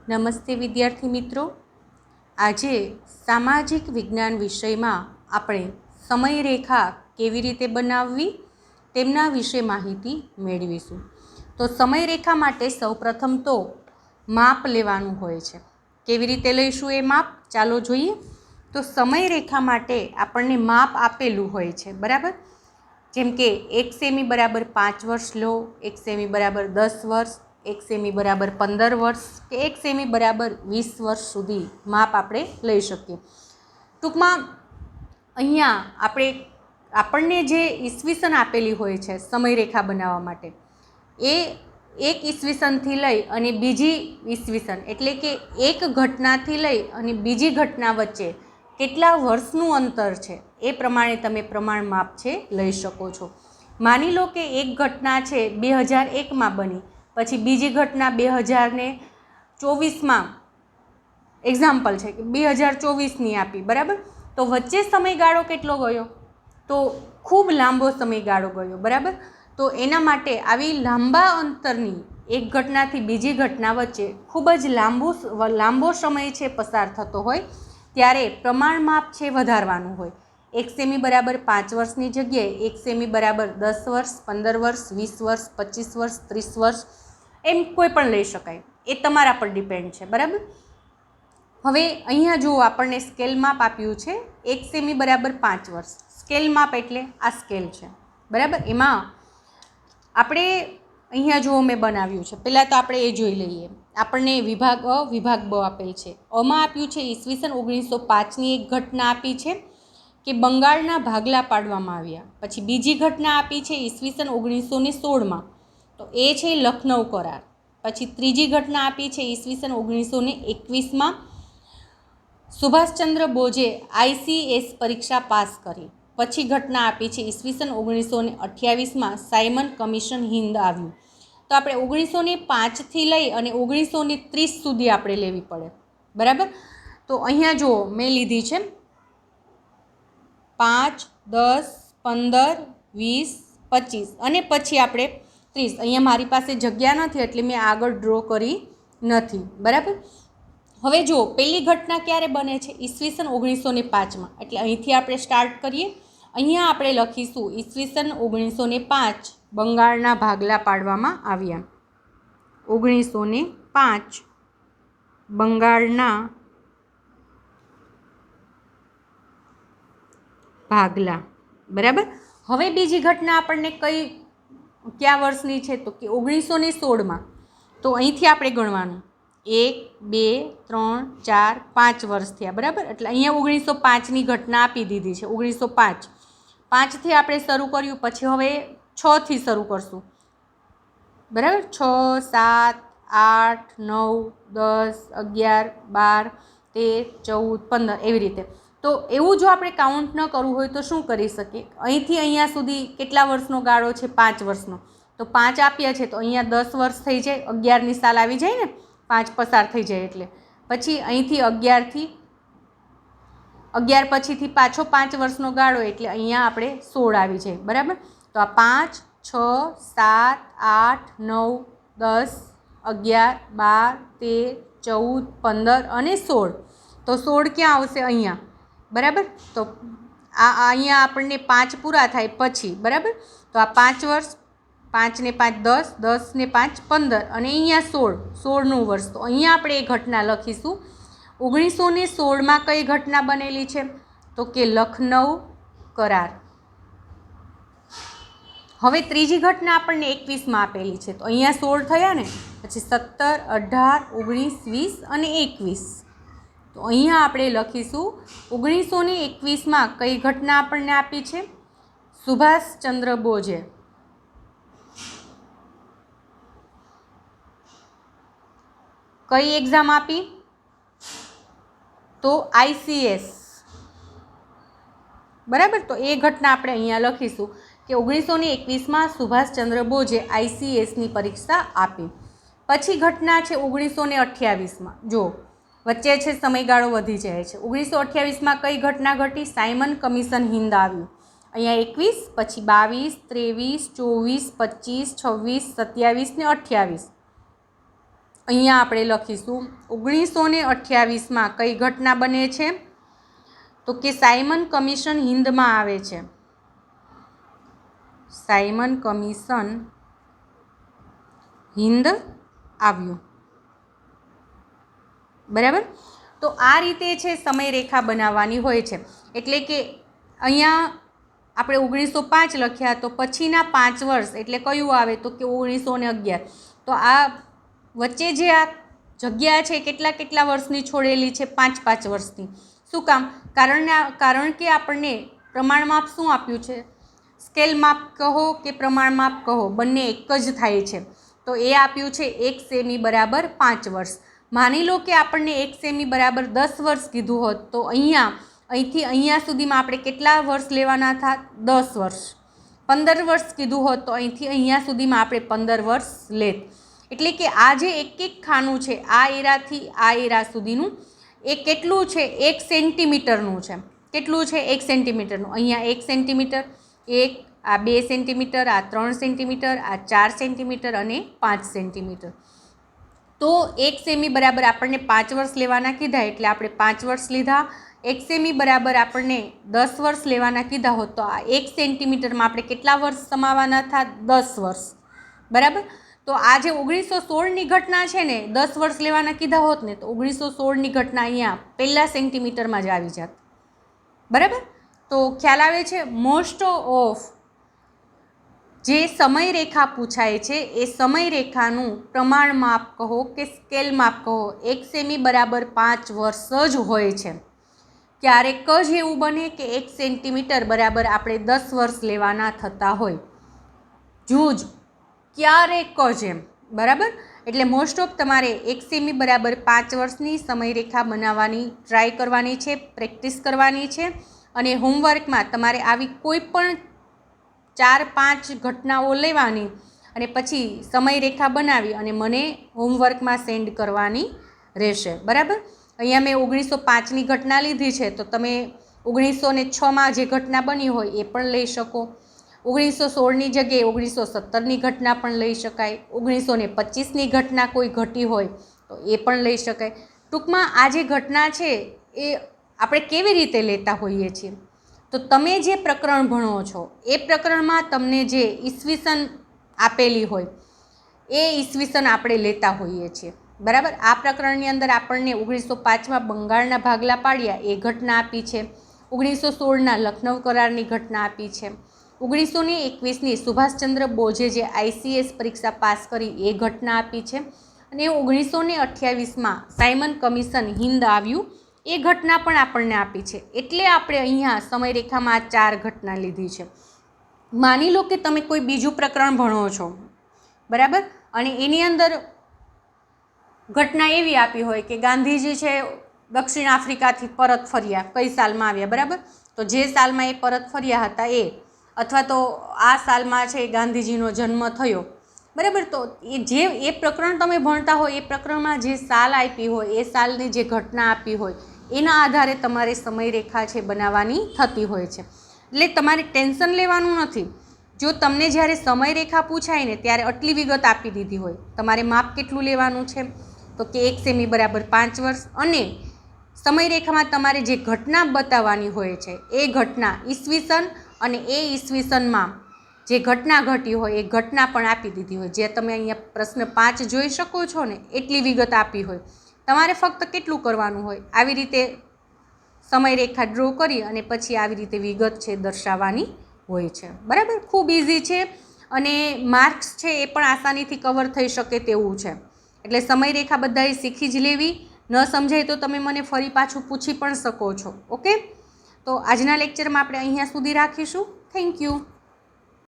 નમસ્તે વિદ્યાર્થી મિત્રો, આજે સામાજિક વિજ્ઞાન વિષયમાં આપણે સમયરેખા કેવી રીતે બનાવવી તેમના વિશે માહિતી મેળવીશું। તો સમયરેખા માટે સૌપ્રથમ તો માપ લેવાનું હોય છે। કેવી રીતે લઈશું એ માપ ચાલો જોઈએ। તો સમયરેખા માટે આપણને માપ આપેલું હોય છે, બરાબર। જેમ કે 1 સેમી બરાબર 5 વર્ષ લો, 1 સેમી બરાબર 10 વર્ષ, 1 સેમી બરાબર 15 વર્ષ કે 1 સેમી બરાબર 20 વર્ષ સુધી માપ આપણે લઈ શકીએ। ટૂંકમાં અહીંયા આપણને જે ઈસવીસન આપેલી હોય છે સમયરેખા બનાવવા માટે, એ એક ઈસવીસનથી લઈ અને બીજી ઈસવીસન એટલે કે એક ઘટનાથી લઈ અને બીજી ઘટના વચ્ચે કેટલા વર્ષનું અંતર છે એ પ્રમાણે તમે પ્રમાણ માપ છે લઈ શકો છો। માની લો કે એક ઘટના છે 2001માં બની, પછી બીજી ઘટના 2024માં એક્ઝામ્પલ છે કે 2024ની આપી, બરાબર। તો વચ્ચે સમયગાળો કેટલો ગયો? તો ખૂબ લાંબો સમયગાળો ગયો, બરાબર। તો એના માટે આવી લાંબા અંતરની એક ઘટનાથી બીજી ઘટના વચ્ચે ખૂબ જ લાંબો સમય છે પસાર થતો હોય ત્યારે પ્રમાણ માપ છે વધારવાનું હોય। 1 સેમી બરાબર 5 વર્ષની જગ્યાએ 1 સેમી બરાબર 10 વર્ષ, 15 વર્ષ, 20 વર્ષ, 25 વર્ષ, 30 વર્ષ એમ કોઈ પણ લઈ શકાય, એ તમારા પર ડિપેન્ડ છે, બરાબર। હવે અહીંયા જો આપણને સ્કેલ માપ આપ્યું છે 1 સેમી બરાબર 5 વર્ષ। સ્કેલ માપ એટલે આ સ્કેલ છે, બરાબર। એમાં આપણે અહીંયા જો મેં બનાવ્યું છે, પહેલાં તો આપણે એ જોઈ લઈએ। આપણને વિભાગ અ, વિભાગ બ આપેલ છે। અમાં આપ્યું છે ઈસવીસન 1905ની એક ઘટના આપી છે કે બંગાળના ભાગલા પાડવામાં આવ્યા। પછી બીજી ઘટના આપી છે ઈસવીસન 1916માં, તો એ છે લખનઉ કરાર। પછી ત્રીજી ઘટના આપી છે ઈસવીસન 1921માં, સુભાષચંદ્ર બોઝે ICS પરીક્ષા પાસ કરી। પછી ઘટના આપી છે ઈસવીસન 1928માં સાયમન કમિશન હિંદ આવ્યું। તો આપણે 1905થી લઈ અને 1930 સુધી આપણે લેવી પડે, બરાબર। તો અહીંયા જુઓ મેં લીધી છે 5, 10, 15, 20, 25 અને પછી આપણે 30। અહીંયા મારી પાસે જગ્યા નથી એટલે મેં આગળ ડ્રો કરી નથી, બરાબર। હવે જો પહેલી ઘટના ક્યારે બને છે? ઈસવીસન 1905માં, એટલે અહીંથી આપણે સ્ટાર્ટ કરીએ। અહીંયા આપણે લખીશું ઈસવીસન 1905 બંગાળના ભાગલા પાડવામાં આવ્યા। 1905 બંગાળના ભાગલા, બરાબર। હવે બીજી ઘટના આપણને કયા વર્ષની છે? તો કે 1916માં। તો અહીંથી આપણે ગણવાનું 1, 2, 3, 4, 5 વર્ષ થયા, બરાબર। એટલે અહીંયા 1905ની ઘટના આપી દીધી છે, 1905 5થી આપણે શરૂ કર્યું, પછી હવે 6થી શરૂ કરશું, બરાબર। 6, 7, 8, 9, 10, 11, 12, 13, 14, 15 એવી રીતે। તો એવું જો આપણે કાઉન્ટ ન કરવું હોય તો શું કરી શકીએ? અહીંથી અહીંયા સુધી કેટલા વર્ષનો ગાળો છે? 5 વર્ષનો। તો 5 આપ્યા છે તો અહીંયા 10 વર્ષ થઈ જાય, 11ની સાલ આવી જાય ને, 5 પસાર થઈ જાય એટલે। પછી અહીંથી 11 પછીથી પાછો 5 વર્ષનો ગાળો એટલે અહીંયા આપણે 16 આવી જાય, બરાબર। તો આ 5, 6, 7, 8, 9, 10, 11, 12, 13, 14, 15 અને 16। તો 16 ક્યાં આવશે? અહીંયા, બરાબર। તો અહીંયા આપણને 5 પૂરા થાય પછી, બરાબર। તો આ 5 વર્ષ, 5 ને 5 10, 10 ને 5 15 અને અહીંયા 16નું વર્ષ। તો અહીંયા આપણે એ ઘટના લખીશું 1916માં કઈ ઘટના બનેલી છે? તો કે લખનઉ કરાર। હવે ત્રીજી ઘટના આપણને 21માં આપેલી છે, તો અહીંયા 16 થયા ને, પછી 17, 18, 19, 20 અને 21। તો અહીંયા આપણે લખીશું 1921માં કઈ ઘટના આપણને આપી છે? સુભાષચંદ્ર બોઝે કઈ એક્ઝામ આપી? તો ICS, બરાબર। તો એ ઘટના આપણે અહીંયા લખીશું કે 1921માં સુભાષચંદ્ર બોઝે ICSની પરીક્ષા આપી। પછી ઘટના છે 1928માં, જો વચ્ચે છે સમયગાળો વધી જાય છે। 1928માં કઈ ઘટના ઘટી? સાયમન કમિશન હિંદ આવ્યું। અહીંયા 21, પછી 22, 23, 24, 25, 26, 27 ને 28 અહીંયા આપણે લખીશું 1928માં કઈ ઘટના બને છે? તો કે સાયમન કમિશન હિંદમાં આવે છે. સાયમન કમિશન હિંદ આવ્યું. બરાબર. તો આ રીતે છે સમયરેખા બનાવવાની હોય છે. એટલે કે અહીંયા આપણે 1905 લખ્યા, તો પછીના 5 વર્ષ એટલે કયું આવે? તો કે 1911. તો આ વચ્ચે જે આ જગ્યા છે કેટલા વર્ષની છોડેલી છે? 5 વર્ષની. શું કામ? કારણ કે આપણને પ્રમાણમાપ શું આપ્યું છે? સ્કેલ માપ કહો કે પ્રમાણ માપ કહો, બંને એક જ થાય છે. તો એ આપ્યું છે 1 સેમી બરાબર 5 વર્ષ. માની લો કે આપણને 1 સેમી બરાબર 10 વર્ષ કીધું હોત, તો અહીંથી અહીંયા સુધીમાં આપણે કેટલા વર્ષ લેવાના હતા? 10 વર્ષ. 15 વર્ષ કીધું હોત તો અહીંથી અહીંયા સુધીમાં આપણે 15 વર્ષ લેત. એટલે કે આ જે એક ખાનું છે, આ એરાથી આ એરા સુધીનું એ કેટલું છે? 1 સેન્ટીમીટરનું છે. કેટલું છે? 1 સેન્ટીમીટરનું. અહીંયા 1 સેન્ટીમીટર, આ 2 સેન્ટીમીટર, આ 3 સેન્ટીમીટર, આ 4 સેન્ટીમીટર અને 5 સેન્ટીમીટર. તો 1 સેમી બરાબર આપણને 5 વર્ષ લેવાના કીધા એટલે આપણે 5 વર્ષ લીધા. 1 સેમી બરાબર આપણને 10 વર્ષ લેવાના કીધા હોત તો આ 1 સેન્ટીમીટરમાં આપણે કેટલા વર્ષ સમાવાના હતા? 10 વર્ષ. બરાબર. તો આ જે 1916ની ઘટના છે ને, 10 વર્ષ લેવાના કીધા હોત ને, તો 1916ની ઘટના અહીંયા પહેલા સેન્ટીમીટરમાં જ આવી જાત. બરાબર. તો ખ્યાલ આવે છે? મોસ્ટ ઓફ જે સમયરેખા પૂછાય છે એ સમયરેખાનું પ્રમાણ માપ કહો કે સ્કેલ માપ કહો, 1 સેમી બરાબર 5 વર્ષ જ હોય છે. ક્યારેક જ એવું બને કે 1 સેન્ટીમીટર બરાબર આપણે 10 વર્ષ લેવાના થતા હોય. જૂજ ક્યારેક જ એમ. બરાબર. એટલે મોસ્ટ ઓફ તમારે 1 સેમી બરાબર 5 વર્ષની સમયરેખા બનાવવાની ટ્રાય કરવાની છે, પ્રેક્ટિસ કરવાની છે. અને હોમવર્કમાં તમારે આવી કોઈ પણ 4-5 ઘટનાઓ લેવાની અને પછી સમયરેખા બનાવી અને મને હોમવર્કમાં સેન્ડ કરવાની રહેશે. બરાબર. અહીંયા મેં 1905ની ઘટના લીધી છે, તો તમે 1906માં જે ઘટના બની હોય એ પણ લઈ શકો. 1916ની જગ્યાએ 1917ની ઘટના પણ લઈ શકાય. 1925ની ઘટના કોઈ ઘટી હોય તો એ પણ લઈ શકાય. ટૂંકમાં આ જે ઘટના છે એ આપણે કેવી રીતે લેતા હોઈએ છીએ? તો તમે જે પ્રકરણ ભણો છો એ પ્રકરણમાં તમને જે ઈસવીસન આપેલી હોય એ ઈસવીસન આપણે લેતા હોઈએ છીએ. બરાબર. આ પ્રકરણની અંદર આપણને 1905માં બંગાળના ભાગલા પાડ્યા એ ઘટના આપી છે. 1916ના લખનૌ કરારની ઘટના આપી છે. 1921ની સુભાષચંદ્ર બોઝે જે ICS પરીક્ષા પાસ કરી એ ઘટના આપી છે. અને 1928માં સાયમન કમિશન હિંદ આવ્યું એ ઘટના પણ આપણને આપી છે. એટલે આપણે અહીંયા સમયરેખામાં 4 ઘટના લીધી છે. માની લો કે તમે કોઈ બીજું પ્રકરણ ભણો છો. બરાબર. અને એની અંદર ઘટના એવી આપી હોય કે ગાંધીજી છે દક્ષિણ આફ્રિકાથી પરત ફર્યા, કઈ સાલમાં આવ્યા? બરાબર. તો જે સાલમાં એ પરત ફર્યા હતા એ, અથવા તો આ સાલમાં છે ગાંધીજીનો જન્મ થયો. બરાબર. તો એ પ્રકરણ તમે ભણતા હોય એ પ્રકરણમાં જે સાલ આપી હોય એ સાલની જે ઘટના આપી હોય એના આધારે તમારે સમયરેખા છે બનાવવાની થતી હોય છે. એટલે તમારે ટેન્શન લેવાનું નથી. જો તમને જ્યારે સમયરેખા પૂછાય ને ત્યારે આટલી વિગત આપી દીધી હોય, તમારે માપ કેટલું લેવાનું છે? તો કે 1 સેમી બરાબર 5 વર્ષ. અને સમયરેખામાં તમારે જે ઘટના બતાવવાની હોય છે એ ઘટના ઈસવીસન અને એ ઈસવીસનમાં જે ઘટના ઘટી હોય એ ઘટના પણ આપી દીધી હોય. જે તમે અહીંયા પ્રશ્ન 5 જોઈ શકો છો ને એટલી વિગત આપી હોય. તમારે ફક્ત કેટલું કરવાનું હોય? આવી રીતે સમયરેખા ડ્રો કરી અને પછી આવી રીતે વિગત છે દર્શાવવાની હોય છે. બરાબર. ખૂબ ઇઝી છે અને માર્ક્સ છે એ પણ આસાનીથી કવર થઈ શકે તેવું છે. એટલે સમયરેખા બધાએ શીખી જ લેવી. ન સમજાય તો તમે મને ફરી પાછું પૂછી પણ શકો છો. ઓકે. તો આજના લેક્ચરમાં આપણે અહીંયા સુધી રાખીશું. Thank you.